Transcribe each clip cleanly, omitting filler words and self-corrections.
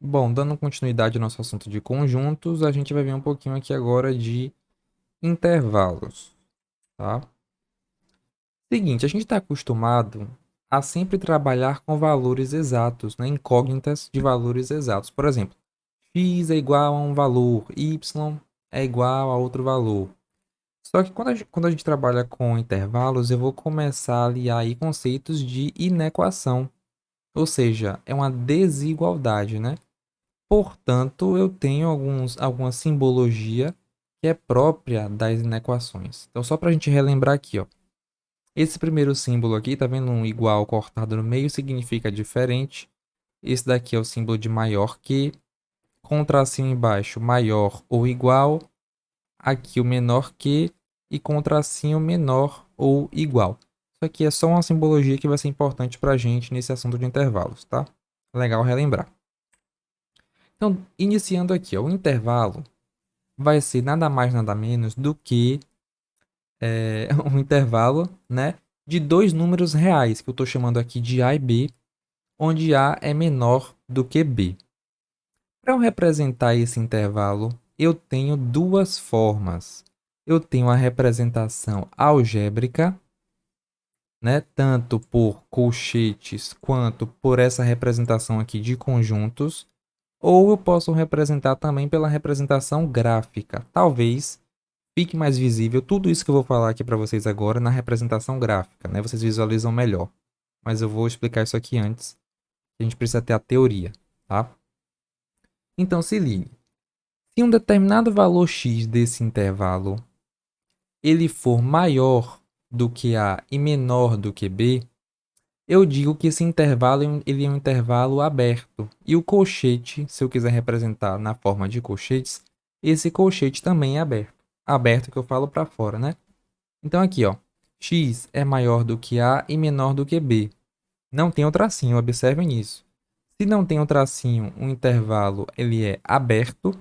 Bom, dando continuidade ao nosso assunto de conjuntos, a gente vai ver um pouquinho aqui agora de intervalos, tá? Seguinte, a gente está acostumado a sempre trabalhar com valores exatos, né? Incógnitas de valores exatos. Por exemplo, x é igual a um valor, y é igual a outro valor. Só que quando a gente trabalha com intervalos, eu vou começar a aliar aí conceitos de inequação, ou seja, é uma desigualdade, né? Portanto, eu tenho alguma simbologia que é própria das inequações. Então, só para a gente relembrar aqui, ó. Esse primeiro símbolo aqui, tá vendo um igual cortado no meio, significa diferente. Esse daqui é o símbolo de maior que. Com tracinho embaixo, maior ou igual. Aqui o menor que. E com tracinho menor ou igual. Isso aqui é só uma simbologia que vai ser importante para a gente nesse assunto de intervalos, tá? Legal relembrar. Então, iniciando aqui, ó, o intervalo vai ser nada mais nada menos do que um intervalo, né, de dois números reais, que eu estou chamando aqui de A e B, onde A é menor do que B. Para eu representar esse intervalo, eu tenho duas formas. Eu tenho a representação algébrica, né, tanto por colchetes quanto por essa representação aqui de conjuntos, ou eu posso representar também pela representação gráfica. Talvez fique mais visível tudo isso que eu vou falar aqui para vocês agora na representação gráfica, né? Vocês visualizam melhor. Mas eu vou explicar isso aqui antes. A gente precisa ter a teoria, tá? Então se ligue. Se um determinado valor x desse intervalo ele for maior do que A e menor do que B, eu digo que esse intervalo ele é um intervalo aberto. E o colchete, se eu quiser representar na forma de colchetes, esse colchete também é aberto. Aberto que eu falo para fora, né? Então aqui, ó, x é maior do que A e menor do que B. Não tem o tracinho, observem isso. Se não tem o tracinho, o intervalo ele é aberto.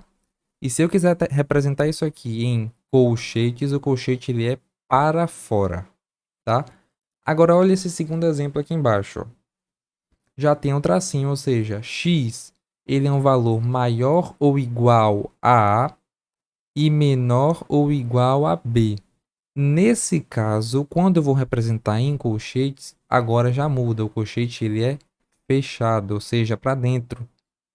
E se eu quiser representar isso aqui em colchetes, o colchete ele é para fora, tá? Agora olha esse segundo exemplo aqui embaixo, ó. Já tem um tracinho, ou seja, x ele é um valor maior ou igual a A e menor ou igual a B. Nesse caso, quando eu vou representar em colchetes, agora já muda. O colchete ele é fechado, ou seja, para dentro.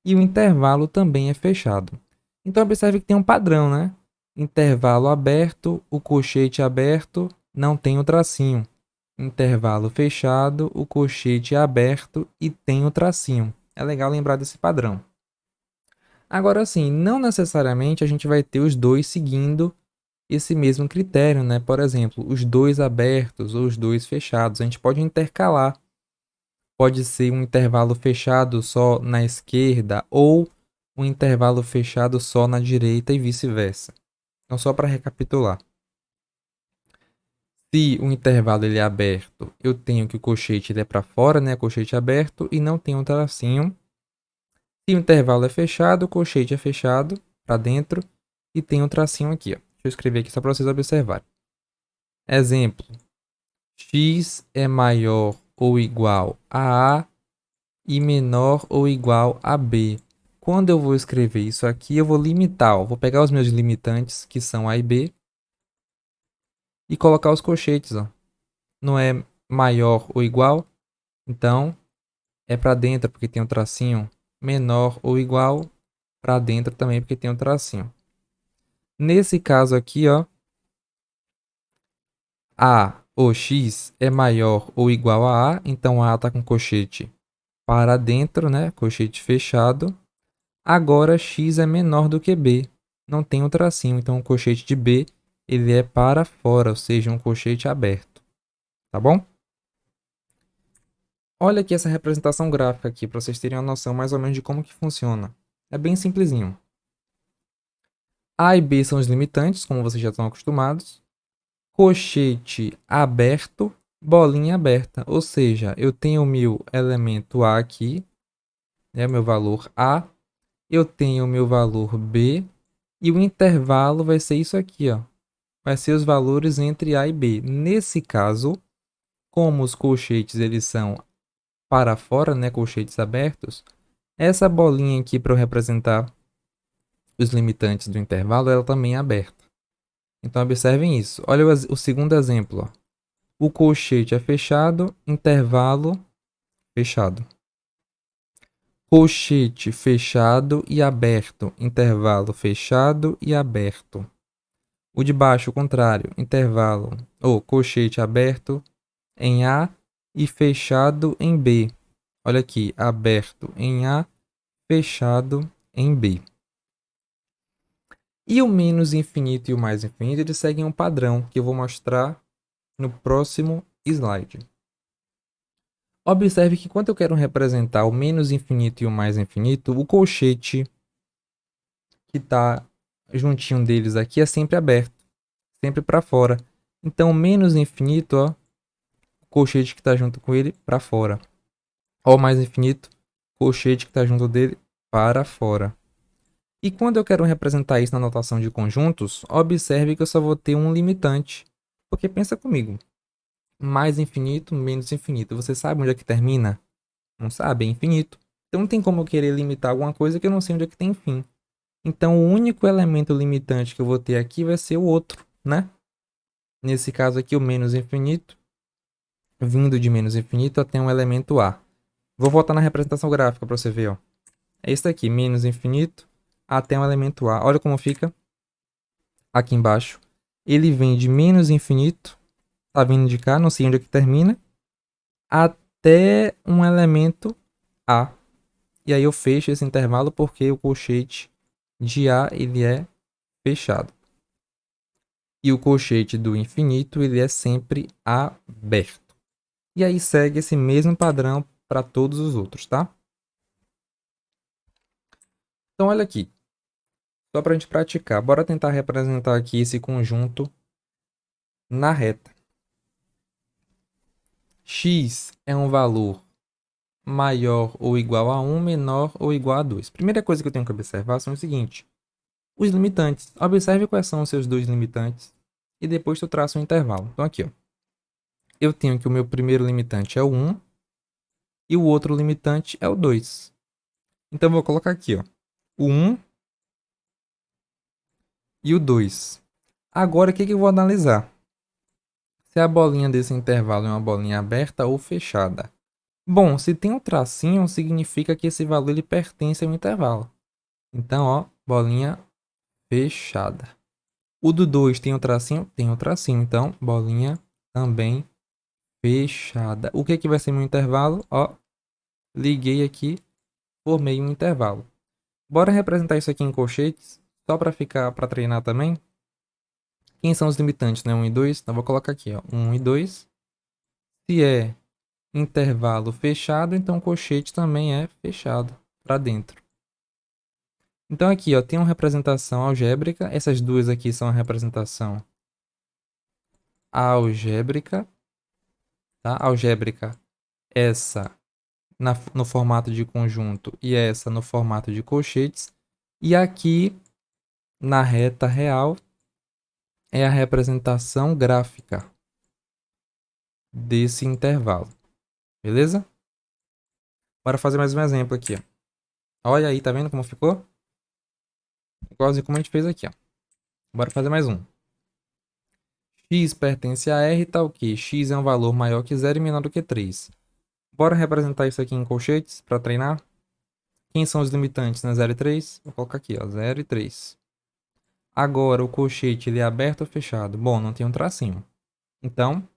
E o intervalo também é fechado. Então, observe que tem um padrão, né? Intervalo aberto, o colchete aberto, não tem o tracinho. Intervalo fechado, o colchete é aberto e tem o tracinho. É legal lembrar desse padrão. Agora sim, não necessariamente a gente vai ter os dois seguindo esse mesmo critério, né? Por exemplo, os dois abertos ou os dois fechados. A gente pode intercalar. Pode ser um intervalo fechado só na esquerda ou um intervalo fechado só na direita e vice-versa. Então, só para recapitular. Se o intervalo ele é aberto, eu tenho que o colchete ele é para fora, né? Colchete aberto e não tem um tracinho. Se o intervalo é fechado, o colchete é fechado para dentro e tem um tracinho aqui, ó. Deixa eu escrever aqui só para vocês observarem. Exemplo: x é maior ou igual a A e menor ou igual a B. Quando eu vou escrever isso aqui, eu vou limitar. Ó. Vou pegar os meus limitantes, que são A e B, e colocar os colchetes. Ó. Não é maior ou igual, então é para dentro, porque tem um tracinho. Menor ou igual, para dentro também, porque tem um tracinho. Nesse caso aqui, ó, A ou X é maior ou igual a A, então A está com colchete para dentro, né? Colchete fechado. Agora X é menor do que B. Não tem um tracinho, então o colchete de B ele é para fora, ou seja, um colchete aberto. Tá bom? Olha aqui essa representação gráfica aqui, para vocês terem uma noção mais ou menos de como que funciona. É bem simplesinho. A e B são os limitantes, como vocês já estão acostumados. Colchete aberto, bolinha aberta. Ou seja, eu tenho o meu elemento A aqui, né, o meu valor A. Eu tenho o meu valor B. E o intervalo vai ser isso aqui, ó. Vai ser os valores entre A e B. Nesse caso, como os colchetes eles são para fora, né, colchetes abertos, Essa bolinha aqui para eu representar os limitantes do intervalo, ela também é aberta. Então, observem isso. Olha o segundo exemplo. Ó. O colchete é fechado, intervalo fechado. Colchete fechado e aberto, intervalo fechado e aberto. O de baixo, o contrário, intervalo ou colchete aberto em A e fechado em B. Olha aqui, aberto em A, fechado em B. E o menos infinito e o mais infinito, eles seguem um padrão que eu vou mostrar no próximo slide. Observe que quando eu quero representar o menos infinito e o mais infinito, o colchete que está juntinho deles aqui é sempre aberto, sempre para fora. Então, o menos infinito, ó, o colchete que está junto com ele, para fora. Ó, o mais infinito, o colchete que está junto dele, para fora. E quando eu quero representar isso na notação de conjuntos, observe que eu só vou ter um limitante. Porque pensa comigo, mais infinito, menos infinito. Você sabe onde é que termina? Não sabe, é infinito. Então não tem como eu querer limitar alguma coisa que eu não sei onde é que tem fim. Então o único elemento limitante que eu vou ter aqui vai ser o outro, né? Nesse caso aqui, o menos infinito, vindo de menos infinito até um elemento A. Vou voltar na representação gráfica para você ver, ó. É isso aqui, menos infinito até um elemento A. Olha como fica aqui embaixo. Ele vem de menos infinito, tá vindo de cá, não sei onde é que termina, até um elemento A. E aí eu fecho esse intervalo porque o colchete de A ele é fechado. E o colchete do infinito ele é sempre aberto. E aí segue esse mesmo padrão para todos os outros, tá? Então olha aqui. Só para a gente praticar. Bora tentar representar aqui esse conjunto na reta. X é um valor maior ou igual a 1, menor ou igual a 2. Primeira coisa que eu tenho que observar são o seguinte. Os limitantes. Observe quais são os seus dois limitantes. E depois tu traça um intervalo. Então aqui, ó. Eu tenho que o meu primeiro limitante é o 1. E o outro limitante é o 2. Então eu vou colocar aqui, ó. O 1 e o 2. Agora o que eu vou analisar? Se a bolinha desse intervalo é uma bolinha aberta ou fechada. Bom, se tem um tracinho, significa que esse valor ele pertence ao intervalo. Então, ó, bolinha fechada. O do 2 tem um tracinho? Tem um tracinho. Então, bolinha também fechada. O que vai ser meu intervalo? Ó, liguei aqui, formei um intervalo. Bora representar isso aqui em colchetes, só para treinar também. Quem são os limitantes, né? 1 e 2. Então, vou colocar aqui, ó, 1 e 2. Se é intervalo fechado, então o colchete também é fechado para dentro. Então aqui, ó, tem uma representação algébrica. Essas duas aqui são a representação algébrica, tá? Algébrica, essa no formato de conjunto e essa no formato de colchetes. E aqui, na reta real, é a representação gráfica desse intervalo. Beleza? Bora fazer mais um exemplo aqui, ó. Olha aí, tá vendo como ficou? Igualzinho como a gente fez aqui, ó. Bora fazer mais um. X pertence a R, tal que x é um valor maior que 0 e menor do que 3. Bora representar isso aqui em colchetes para treinar? Quem são os limitantes, né? 0 e 3? Vou colocar aqui, ó, 0 e 3. Agora, o colchete ele é aberto ou fechado? Bom, não tem um tracinho. Então,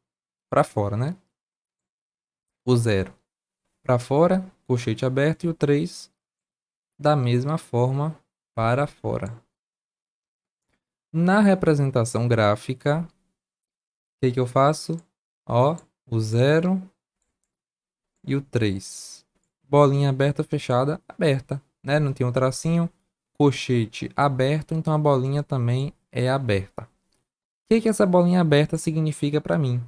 para fora, né? O 0 para fora, colchete aberto, e o 3 da mesma forma para fora. Na representação gráfica, o que eu faço? Ó, o 0 e o 3. Bolinha aberta, fechada, aberta, né? Não tem um tracinho. Colchete aberto, então a bolinha também é aberta. O que essa bolinha aberta significa para mim?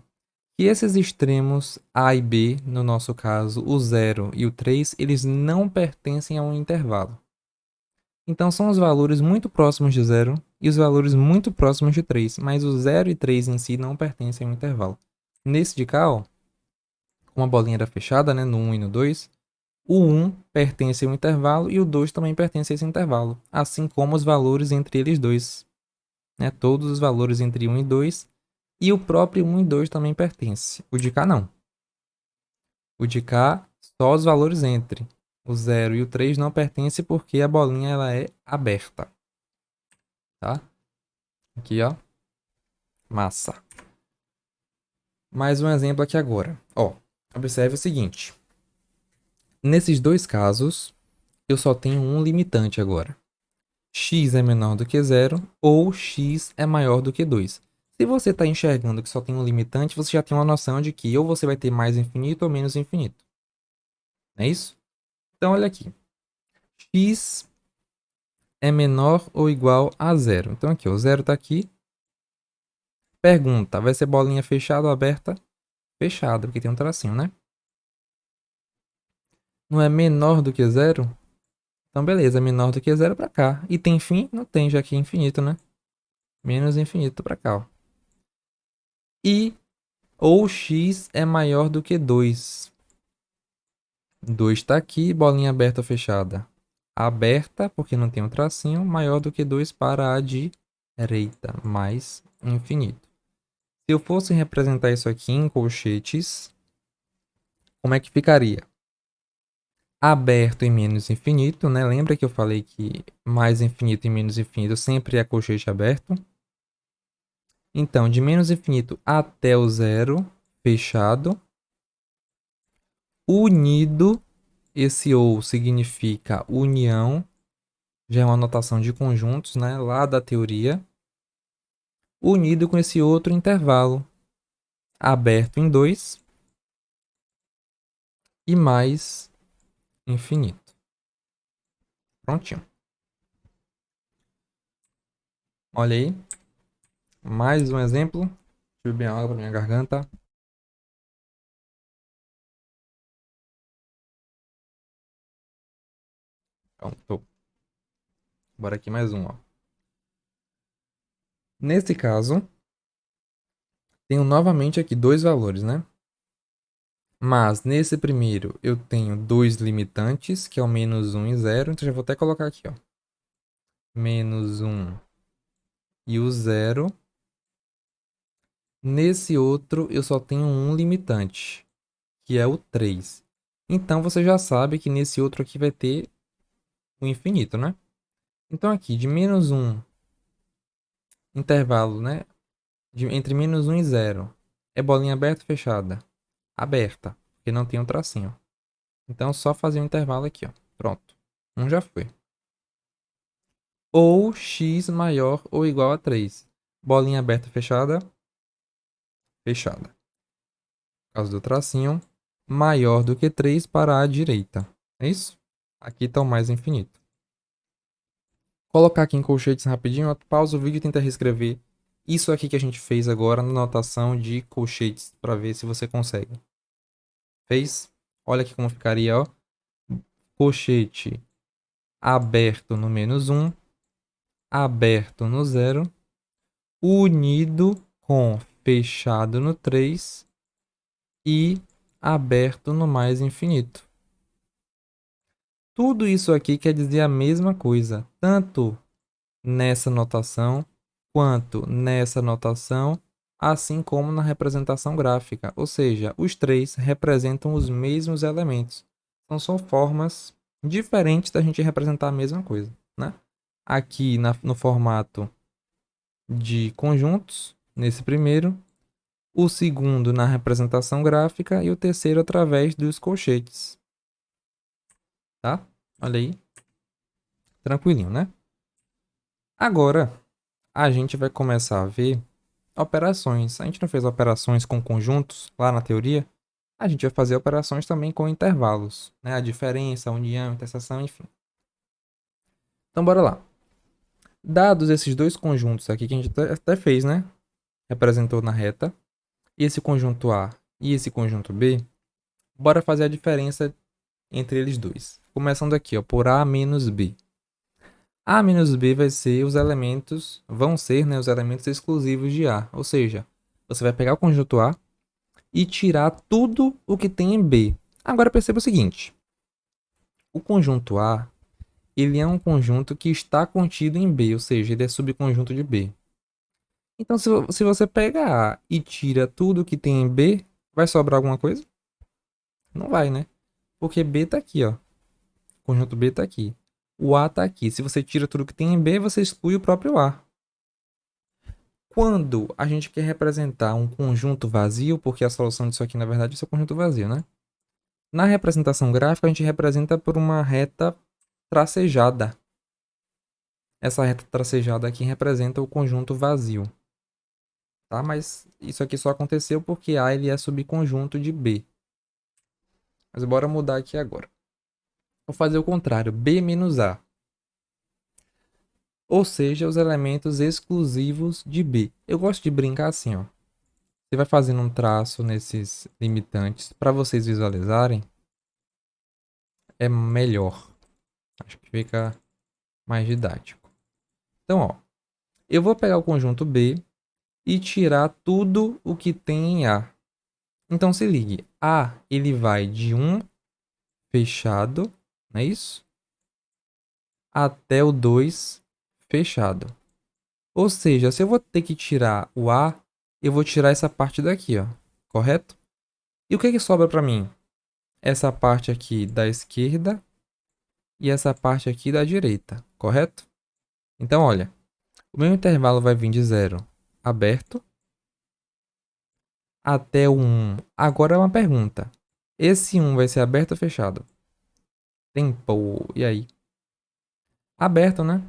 Que esses extremos A e B, no nosso caso, o 0 e o 3, eles não pertencem a um intervalo. Então são os valores muito próximos de 0 e os valores muito próximos de 3, mas o 0 e 3 em si não pertencem a um intervalo. Nesse de cá, ó, uma bolinha era fechada, né, no 1 e no 2, O 1 pertence a um intervalo e o 2 também pertence a esse intervalo, assim como os valores entre eles dois. Né? Todos os valores entre 1 e 2, e o próprio 1 e 2 também pertence. O de cá não. O de cá, só os valores entre o 0 e o 3 não pertencem porque a bolinha ela é aberta. Tá? Aqui, ó. Massa. Mais um exemplo aqui agora. Ó, observe o seguinte. Nesses dois casos, eu só tenho um limitante agora. X é menor do que 0 ou x é maior do que 2. Se você está enxergando que só tem um limitante, você já tem uma noção de que ou você vai ter mais infinito ou menos infinito. Não é isso? Então, olha aqui. X é menor ou igual a 0. Então, aqui, o 0 está aqui. Pergunta, vai ser bolinha fechada ou aberta? Fechada, porque tem um tracinho, né? Não é menor do que 0? Então, beleza, é menor do que 0 para cá. E tem fim? Não tem, já que é infinito, né? Menos infinito para cá, ó. E ou x é maior do que 2. 2 está aqui, bolinha aberta ou fechada? Aberta, porque não tem um tracinho, maior do que 2 para a direita, mais infinito. Se eu fosse representar isso aqui em colchetes, como é que ficaria? Aberto e menos infinito, né? Lembra que eu falei que mais infinito e menos infinito sempre é colchete aberto? Então, de menos infinito até o 0, fechado. Unido, esse ou significa união, já é uma notação de conjuntos, né? Lá da teoria. Unido com esse outro intervalo, aberto em 2 e mais infinito. Prontinho. Olha aí. Mais um exemplo. Deixa eu beber água para minha garganta. Pronto. Bora aqui mais um, ó. Nesse caso, tenho novamente aqui dois valores, né? Mas nesse primeiro eu tenho dois limitantes, que é o menos 1 e 0. Então já vou até colocar aqui, ó. Menos 1 e o 0. Nesse outro eu só tenho um limitante, que é o 3. Então você já sabe que nesse outro aqui vai ter o infinito, né? Então aqui, de menos 1, intervalo, né? Entre menos 1 e 0. É bolinha aberta ou fechada? Aberta, porque não tem um tracinho. Então só fazer um intervalo aqui, ó. Pronto. Um já foi. Ou x maior ou igual a 3. Bolinha aberta ou fechada? Fechada. Por causa do tracinho, maior do que 3 para a direita. É isso? Aqui está o mais infinito. Colocar aqui em colchetes rapidinho, pausa o vídeo e tenta reescrever isso aqui que a gente fez agora na notação de colchetes, para ver se você consegue. Fez? Olha aqui como ficaria, ó. Colchete aberto no menos 1, aberto no 0, unido com fechado no 3 e aberto no mais infinito. Tudo isso aqui quer dizer a mesma coisa, tanto nessa notação quanto nessa notação, assim como na representação gráfica. Ou seja, os três representam os mesmos elementos. Então são formas diferentes da gente representar a mesma coisa, né? Aqui no formato de conjuntos, nesse primeiro, o segundo na representação gráfica e o terceiro através dos colchetes. Tá? Olha aí. Tranquilinho, né? Agora, a gente vai começar a ver operações. A gente não fez operações com conjuntos lá na teoria. A gente vai fazer operações também com intervalos, né? A diferença, a união, a interseção, enfim. Então, bora lá. Dados esses dois conjuntos aqui que a gente até fez, né? Representou na reta. Esse conjunto A e esse conjunto B. Bora fazer a diferença entre eles dois. Começando aqui, ó, por A menos B. A menos B vai ser os elementos, vão ser, né, os elementos exclusivos de A. Ou seja, você vai pegar o conjunto A e tirar tudo o que tem em B. Agora perceba o seguinte. O conjunto A, ele é um conjunto que está contido em B, ou seja, ele é subconjunto de B. Então, se você pega A e tira tudo que tem em B, vai sobrar alguma coisa? Não vai, né? Porque B tá aqui, ó. O conjunto B tá aqui. O A tá aqui. Se você tira tudo que tem em B, você exclui o próprio A. Quando a gente quer representar um conjunto vazio, porque a solução disso aqui, na verdade, é um conjunto vazio, né? Na representação gráfica, a gente representa por uma reta tracejada. Essa reta tracejada aqui representa o conjunto vazio. Tá? Mas isso aqui só aconteceu porque A ele é subconjunto de B. Mas bora mudar aqui agora. Vou fazer o contrário, B menos A. Ou seja, os elementos exclusivos de B. Eu gosto de brincar assim, ó. Você vai fazendo um traço nesses limitantes para vocês visualizarem. É melhor. Acho que fica mais didático. Então, ó, eu vou pegar o conjunto B e tirar tudo o que tem em A. Então, se ligue. A, ele vai de 1 fechado, não é isso? Até o 2 fechado. Ou seja, se eu vou ter que tirar o A, eu vou tirar essa parte daqui, ó. Correto? E o que sobra para mim? Essa parte aqui da esquerda e essa parte aqui da direita, correto? Então, olha, o meu intervalo vai vir de 0 aberto até o 1. Agora é uma pergunta. Esse 1 vai ser aberto ou fechado? Tempo. E aí? Aberto, né?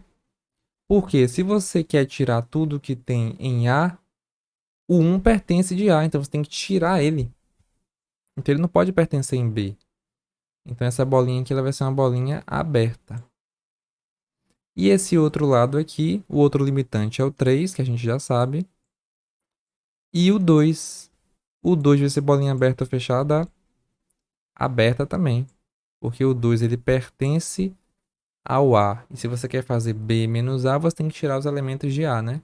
Porque se você quer tirar tudo que tem em A, o 1 pertence de A, então você tem que tirar ele. Então ele não pode pertencer em B. Então essa bolinha aqui ela vai ser uma bolinha aberta. E esse outro lado aqui, o outro limitante é o 3, que a gente já sabe. E o 2. O 2 vai ser bolinha aberta ou fechada? Aberta também. Porque o 2 ele pertence ao A. E se você quer fazer B menos A, você tem que tirar os elementos de A, né?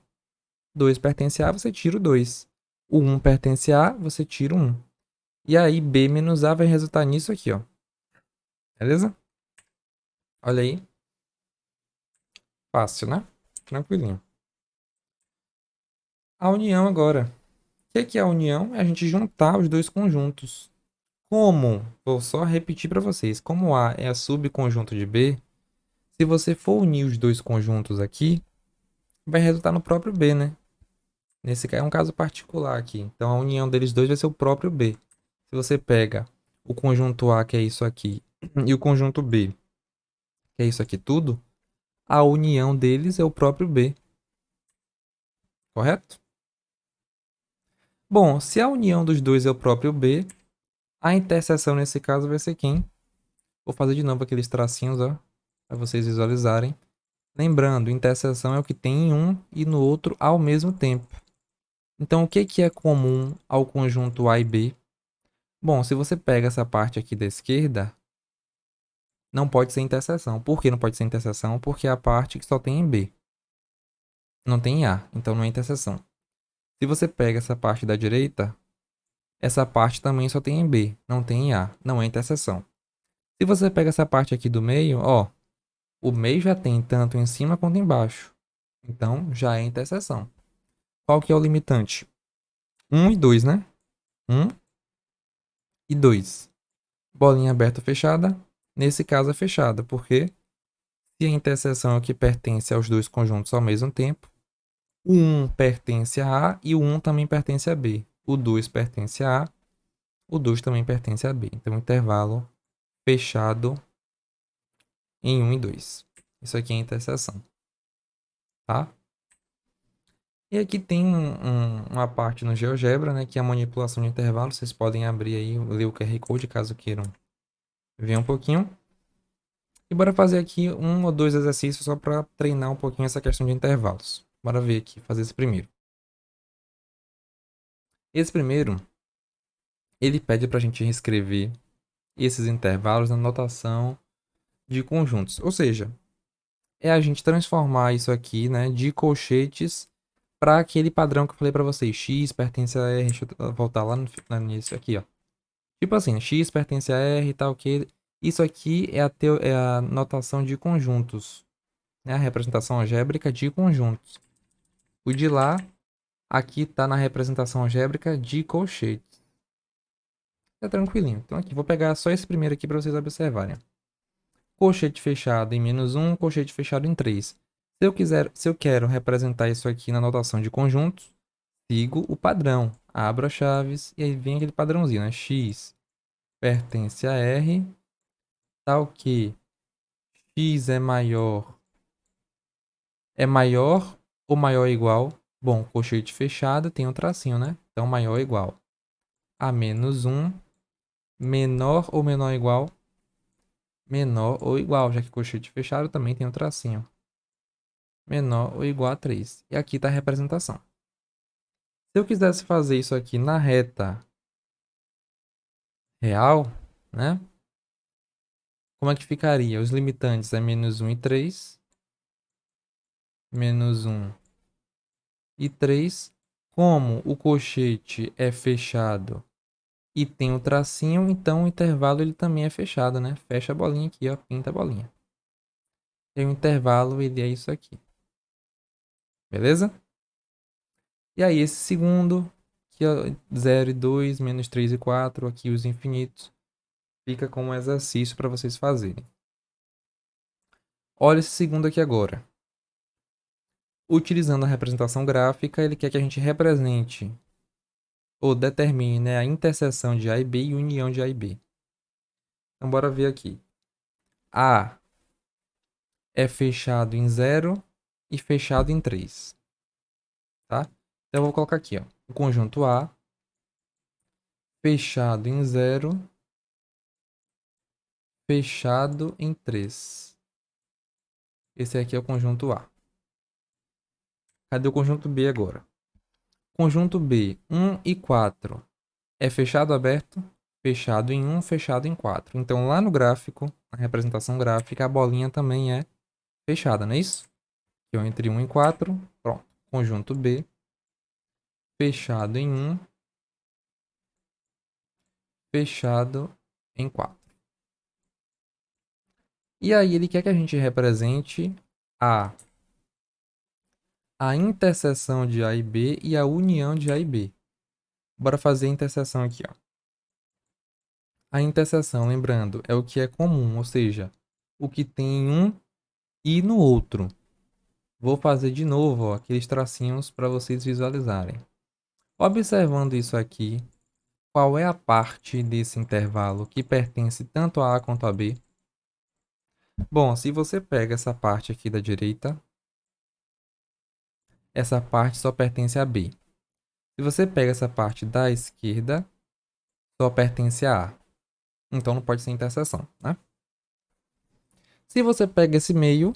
2 pertence a A, você tira o 2. O 1 pertence a A, você tira o 1. E aí B menos A vai resultar nisso aqui, ó. Beleza? Olha aí. Fácil, né? Tranquilinho. A união agora. O que é a união? É a gente juntar os dois conjuntos. Como? Vou só repetir para vocês. Como A é a subconjunto de B, se você for unir os dois conjuntos aqui, vai resultar no próprio B, né? Nesse caso é um caso particular aqui. Então a união deles dois vai ser o próprio B. Se você pega o conjunto A, que é isso aqui, e o conjunto B, que é isso aqui tudo, a união deles é o próprio B. Correto? Bom, se a união dos dois é o próprio B, a interseção nesse caso vai ser quem? Vou fazer de novo aqueles tracinhos, ó, para vocês visualizarem. Lembrando, interseção é o que tem em um e no outro ao mesmo tempo. Então, o que é comum ao conjunto A e B? Bom, se você pega essa parte aqui da esquerda, não pode ser interseção. Por que não pode ser interseção? Porque é a parte que só tem em B. Não tem em A, então não é interseção. Se você pega essa parte da direita, essa parte também só tem em B, não tem em A, não é interseção. Se você pega essa parte aqui do meio, ó, o meio já tem tanto em cima quanto embaixo. Então, já é interseção. Qual que é o limitante? 1 e 2, né? 1 e 2. Bolinha aberta ou fechada? Nesse caso é fechada, porque se a interseção é o que pertence aos dois conjuntos ao mesmo tempo, o 1 pertence a A e o 1 também pertence a B. O 2 pertence a A, o 2 também pertence a B. Então, intervalo fechado em 1 e 2. Isso aqui é a interseção, tá? E aqui tem uma parte no GeoGebra, né, que é a manipulação de intervalos. Vocês podem abrir aí, ler o QR Code caso queiram ver um pouquinho. E bora fazer aqui um ou dois exercícios só para treinar um pouquinho essa questão de intervalos. Bora ver aqui, fazer esse primeiro. Esse primeiro, ele pede para a gente reescrever esses intervalos na notação de conjuntos. Ou seja, é a gente transformar isso aqui, né, de colchetes para aquele padrão que eu falei para vocês. X pertence a R. Deixa eu voltar lá no início aqui, ó. Tipo assim, X pertence a R e tal, que Isso aqui é a notação de conjuntos, né? A representação algébrica de conjuntos. O de lá, aqui está na representação algébrica de colchetes. Tá tranquilinho. Então aqui, vou pegar só esse primeiro aqui para vocês observarem. Colchete fechado em -1, colchete fechado em 3. Se eu quero representar isso aqui na notação de conjuntos, sigo o padrão. Abro as chaves e aí vem aquele padrãozinho, né? X pertence a R, tal que X é maior ou maior ou igual? Bom, colchete fechado tem um tracinho, né? Então, maior ou igual a -1, menor ou menor ou igual? Menor ou igual, já que colchete fechado também tem um tracinho. Menor ou igual a 3. E aqui está a representação. Se eu quisesse fazer isso aqui na reta real, né? Como é que ficaria? Os limitantes é -1 e 3. -1 e 3. Como o colchete é fechado e tem o tracinho, então o intervalo ele também é fechado, né? Fecha a bolinha aqui, ó, pinta a bolinha. E o intervalo ele é isso aqui. Beleza? E aí esse segundo, que é 0 e 2, -3 e 4, aqui os infinitos, fica como um exercício para vocês fazerem. Olha esse segundo aqui agora. Utilizando a representação gráfica, ele quer que a gente represente ou determine, né, a interseção de A e B e união de A e B. Então, bora ver aqui. A é fechado em 0 e fechado em 3. Tá? Então, eu vou colocar aqui, ó, o conjunto A fechado em 0, fechado em 3. Esse aqui é o conjunto A. Cadê o conjunto B agora? Conjunto B, 1 e 4. É fechado aberto? Fechado em 1, fechado em 4. Então, lá no gráfico, na representação gráfica, a bolinha também é fechada, não é isso? Aqui, ó, entre 1 e 4, pronto. Conjunto B, fechado em 1, fechado em 4. E aí, ele quer que a gente represente a interseção de A e B e a união de A e B. Bora fazer a interseção aqui, ó. A interseção, lembrando, é o que é comum, ou seja, o que tem em um e no outro. Vou fazer de novo, ó, aqueles tracinhos para vocês visualizarem. Observando isso aqui, qual é a parte desse intervalo que pertence tanto a A quanto a B? Bom, se você pega essa parte aqui da direita, essa parte só pertence a B. Se você pega essa parte da esquerda, só pertence a A. Então não pode ser interseção, né? Se você pega esse meio,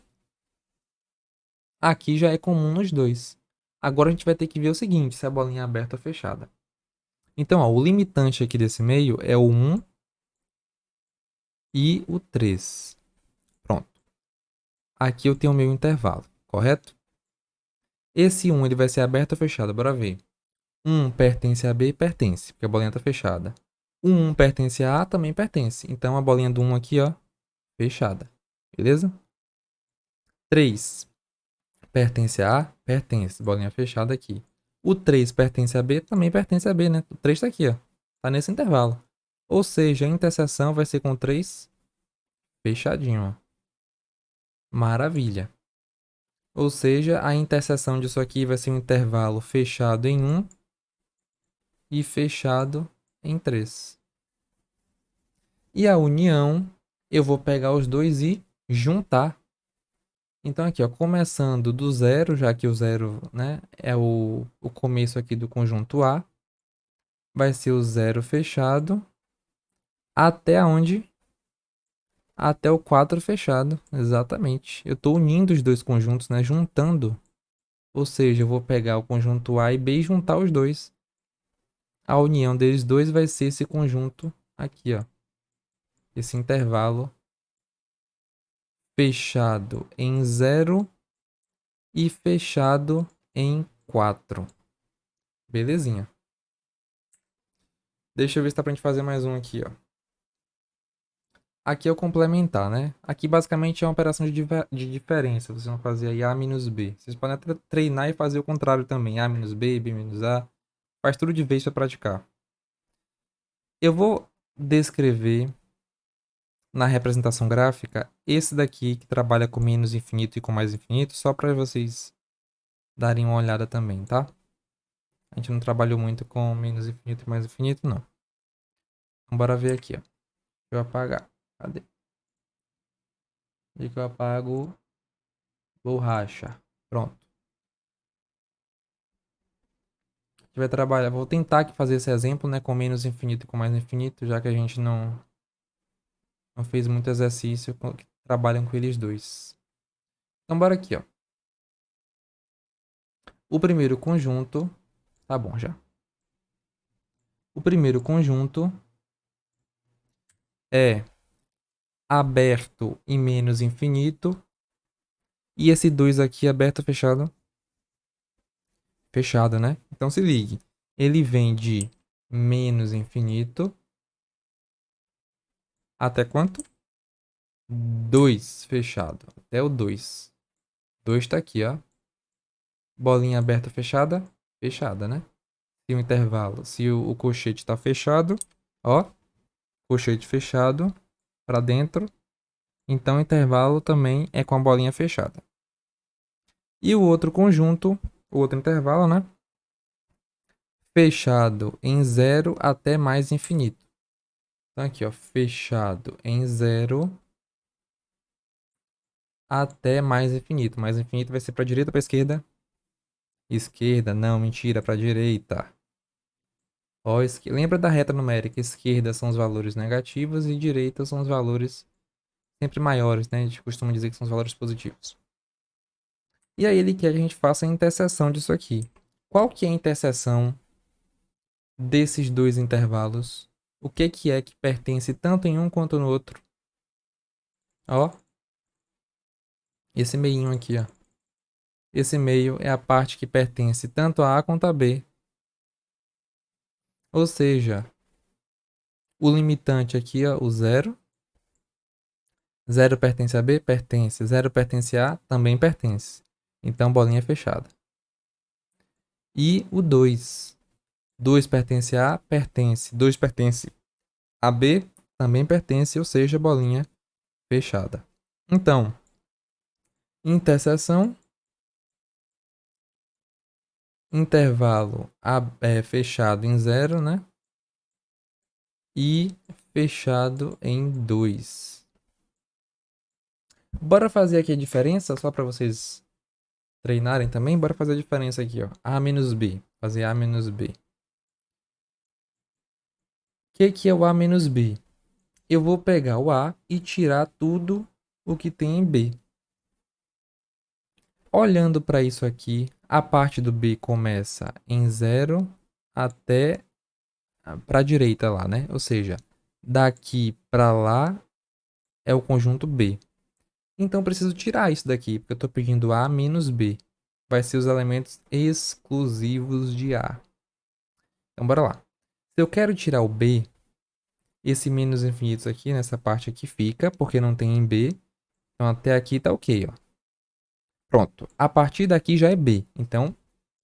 aqui já é comum nos dois. Agora a gente vai ter que ver o seguinte, se a bolinha é aberta ou fechada. Então, ó, o limitante aqui desse meio é o 1 e o 3. Pronto. Aqui eu tenho o meu intervalo, correto? Esse 1 ele vai ser aberto ou fechado? Bora ver. 1 pertence a B? Pertence, porque a bolinha está fechada. O 1 pertence a A? Também pertence. Então, a bolinha do 1 aqui, ó, fechada. Beleza? 3 pertence a A? Pertence. Bolinha fechada aqui. O 3 pertence a B? Também pertence a B, né? O 3 está aqui, ó. Está nesse intervalo. Ou seja, a interseção vai ser com 3 fechadinho, ó. Maravilha. Ou seja, a interseção disso aqui vai ser um intervalo fechado em 1 e fechado em 3. E a união, eu vou pegar os dois e juntar. Então aqui, ó, começando do zero, já que o zero, né, é o começo aqui do conjunto A, vai ser o zero fechado até onde? Até o 4 fechado, exatamente. Eu estou unindo os dois conjuntos, né, juntando. Ou seja, eu vou pegar o conjunto A e B e juntar os dois. A união deles dois vai ser esse conjunto aqui, ó. Esse intervalo fechado em 0 e fechado em 4. Belezinha. Deixa eu ver se dá pra gente fazer mais um aqui, ó. Aqui é o complementar, né? Aqui basicamente é uma operação de diferença. Vocês vão fazer aí A menos B. Vocês podem até treinar e fazer o contrário também. A menos B, B menos A. Faz tudo de vez para praticar. Eu vou descrever na representação gráfica esse daqui que trabalha com menos infinito e com mais infinito, só para vocês darem uma olhada também, tá? A gente não trabalhou muito com menos infinito e mais infinito, não. Então bora ver aqui, ó. Deixa eu apagar. Cadê? E que eu apago borracha. Pronto. A gente vai trabalhar. Vou tentar aqui fazer esse exemplo, né, com menos infinito e com mais infinito, já que a gente não fez muito exercício que trabalham com eles dois. Então bora aqui, ó. O primeiro conjunto, tá bom já. O primeiro conjunto é aberto e menos infinito. E esse 2 aqui, aberto ou fechado? Fechado, né? Então se ligue. Ele vem de menos infinito até quanto? 2 fechado. Até o 2. 2 tá aqui, ó. Bolinha aberta ou fechada? Fechada, né? Se o intervalo, se o colchete está fechado, ó. Colchete fechado para dentro. Então o intervalo também é com a bolinha fechada. E o outro conjunto, o outro intervalo, né? Fechado em 0 até mais infinito. Então aqui, ó, fechado em 0 até mais infinito. Mais infinito vai ser para direita ou para esquerda? Esquerda, não, mentira, para direita. Ó, lembra da reta numérica? Esquerda são os valores negativos e direita são os valores sempre maiores, né? A gente costuma dizer que são os valores positivos. E aí ele quer que a gente faça a interseção disso aqui. Qual que é a interseção desses dois intervalos? O que é que pertence tanto em um quanto no outro? Ó, esse meinho aqui, ó. Esse meio é a parte que pertence tanto a A quanto a B. Ou seja, o limitante aqui, ó, o 0. 0 pertence a B? Pertence. 0 pertence a A? Também pertence. Então, bolinha fechada. E o 2. 2 pertence a A? Pertence. 2 pertence a B? Também pertence, ou seja, bolinha fechada. Então, interseção, intervalo fechado em 0, né? E fechado em 2. Bora fazer aqui a diferença, só para vocês treinarem também. Bora fazer a diferença aqui, ó. A menos B. Fazer A menos B. O que é o A menos B? Eu vou pegar o A e tirar tudo o que tem em B. Olhando para isso aqui, a parte do B começa em 0 até para a direita lá, né? Ou seja, daqui para lá é o conjunto B. Então eu preciso tirar isso daqui, porque eu estou pedindo A menos B. Vai ser os elementos exclusivos de A. Então bora lá. Se eu quero tirar o B, esse menos infinitos aqui, nessa parte aqui fica, porque não tem em B. Então até aqui tá ok, ó. Pronto. A partir daqui já é B, então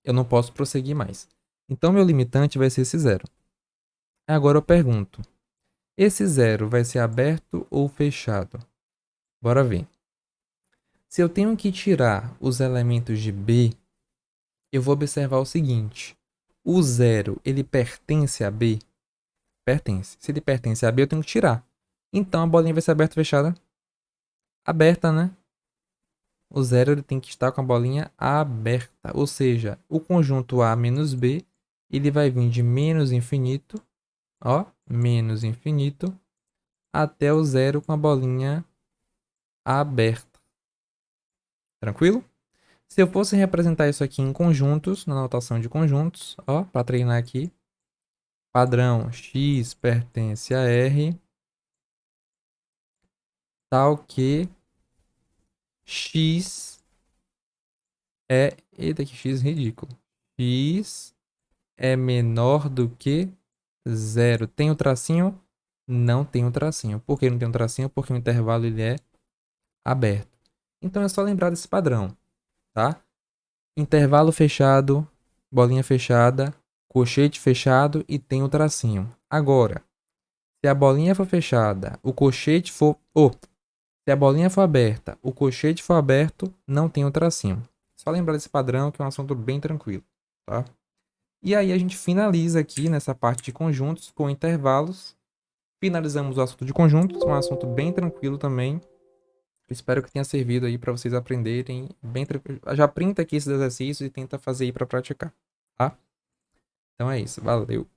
eu não posso prosseguir mais. Então meu limitante vai ser esse 0. Agora eu pergunto, esse 0 vai ser aberto ou fechado? Bora ver. Se eu tenho que tirar os elementos de B, eu vou observar o seguinte. O 0, ele pertence a B? Pertence. Se ele pertence a B, eu tenho que tirar. Então a bolinha vai ser aberta ou fechada? Aberta, né? O 0 ele tem que estar com a bolinha aberta. Ou seja, o conjunto A menos B, ele vai vir de menos infinito, ó, menos infinito, até o 0 com a bolinha aberta. Tranquilo? Se eu fosse representar isso aqui em conjuntos, na notação de conjuntos, ó, para treinar aqui, padrão x pertence a R, tal que x é... Eita, que x ridículo. X é menor do que 0. Tem o tracinho? não tem um tracinho. Por que não tem um tracinho? Porque o intervalo ele é aberto. Então é só lembrar desse padrão, tá? Intervalo fechado, bolinha fechada, colchete fechado e tem o tracinho. Agora, se a bolinha for fechada, o colchete for... se a bolinha for aberta, o colchete for aberto, não tem o tracinho. Só lembrar desse padrão que é um assunto bem tranquilo, tá? E aí a gente finaliza aqui nessa parte de conjuntos com intervalos. Finalizamos o assunto de conjuntos, um assunto bem tranquilo também. Espero que tenha servido aí para vocês aprenderem bem tranquilo. Já printa aqui esses exercícios e tenta fazer aí para praticar, tá? Então é isso, valeu.